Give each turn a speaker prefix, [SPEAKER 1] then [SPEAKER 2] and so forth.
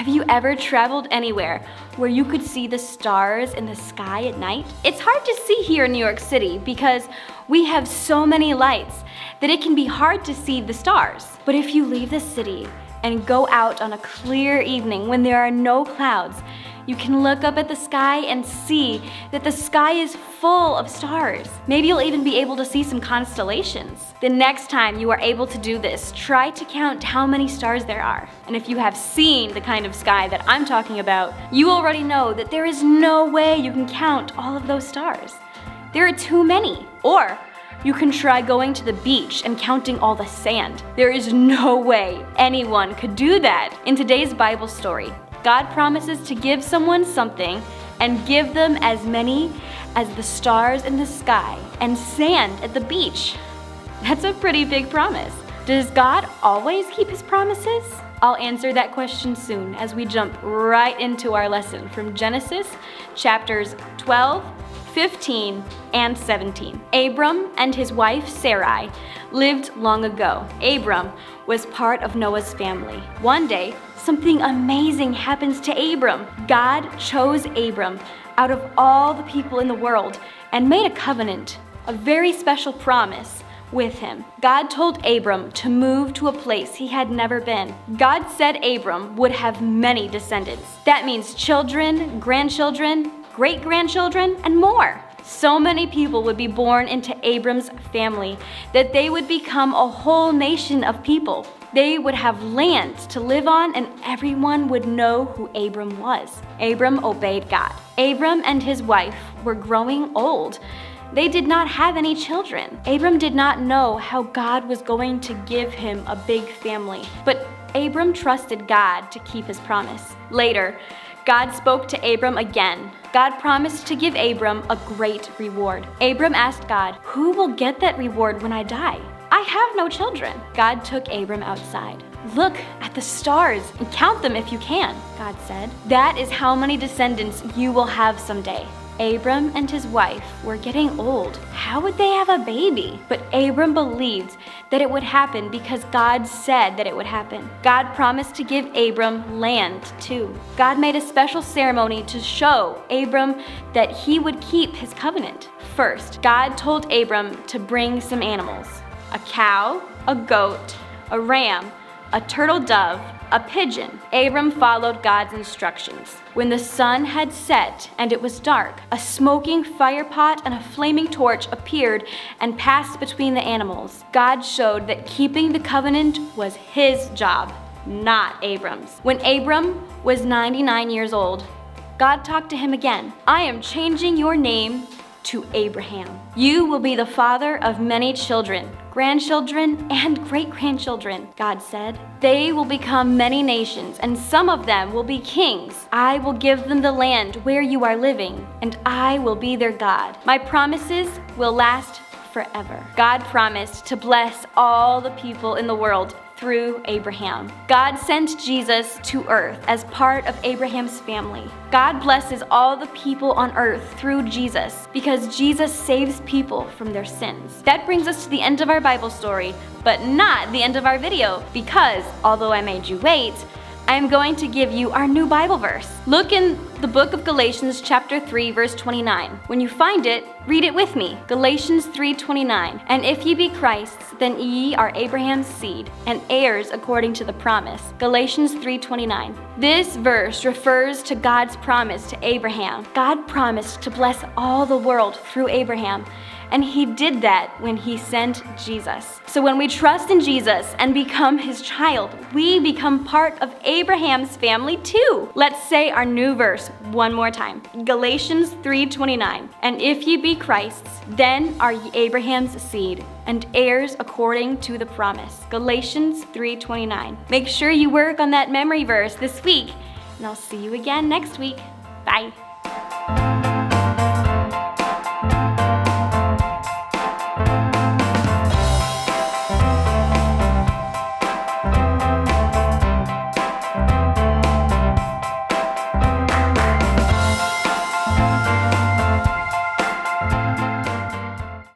[SPEAKER 1] Have you ever traveled anywhere where you could see the stars in the sky at night? It's hard to see here in New York City because we have so many lights that it can be hard to see the stars. But if you leave the city and go out on a clear evening when there are no clouds, you can look up at the sky and see that the sky is full of stars. Maybe you'll even be able to see some constellations. The next time you are able to do this, try to count how many stars there are. And if you have seen the kind of sky that I'm talking about, you already know that there is no way you can count all of those stars. There are too many. Or you can try going to the beach and counting all the sand. There is no way anyone could do that. In today's Bible story, God promises to give someone something and give them as many as the stars in the sky and sand at the beach. That's a pretty big promise. Does God always keep his promises? I'll answer that question soon as we jump right into our lesson from Genesis chapters 12, 15, and 17. Abram and his wife Sarai lived long ago. Abram was part of Noah's family. One day, something amazing happens to Abram. God chose Abram out of all the people in the world and made a covenant, a very special promise with him. God told Abram to move to a place he had never been. God said Abram would have many descendants. That means children, grandchildren, great-grandchildren, and more. So many people would be born into Abram's family that they would become a whole nation of people. They would have land to live on, and everyone would know who Abram was. Abram obeyed God. Abram and his wife were growing old. They did not have any children. Abram did not know how God was going to give him a big family, but Abram trusted God to keep his promise. Later, God spoke to Abram again. God promised to give Abram a great reward. Abram asked God, "Who will get that reward when I die? I have no children." God took Abram outside. "Look at the stars and count them if you can," God said. "That is how many descendants you will have someday." Abram and his wife were getting old. How would they have a baby? But Abram believed that it would happen because God said that it would happen. God promised to give Abram land too. God made a special ceremony to show Abram that he would keep his covenant. First, God told Abram to bring some animals: a cow, a goat, a ram, a turtle dove, a pigeon. Abram followed God's instructions. When the sun had set and it was dark, a smoking fire pot and a flaming torch appeared and passed between the animals. God showed that keeping the covenant was his job, not Abram's. When Abram was 99 years old, God talked to him again. "I am changing your name to Abraham. You will be the father of many children, grandchildren, and great-grandchildren," God said. "They will become many nations, and some of them will be kings. I will give them the land where you are living, and I will be their God. My promises will last forever." God promised to bless all the people in the world through Abraham. God sent Jesus to earth as part of Abraham's family. God blesses all the people on earth through Jesus because Jesus saves people from their sins. That brings us to the end of our Bible story, but not the end of our video, because although I made you wait, I am going to give you our new Bible verse. Look in the book of Galatians chapter 3, verse 29. When you find it, read it with me. Galatians 3:29. "And if ye be Christ's, then ye are Abraham's seed, and heirs according to the promise." Galatians 3:29. This verse refers to God's promise to Abraham. God promised to bless all the world through Abraham, and he did that when he sent Jesus. So when we trust in Jesus and become his child, we become part of Abraham's family too. Let's say our new verse one more time. Galatians 3:29. "And if ye be Christ's, then are ye Abraham's seed, and heirs according to the promise." Galatians 3:29. Make sure you work on that memory verse this week, and I'll see you again next week. Bye.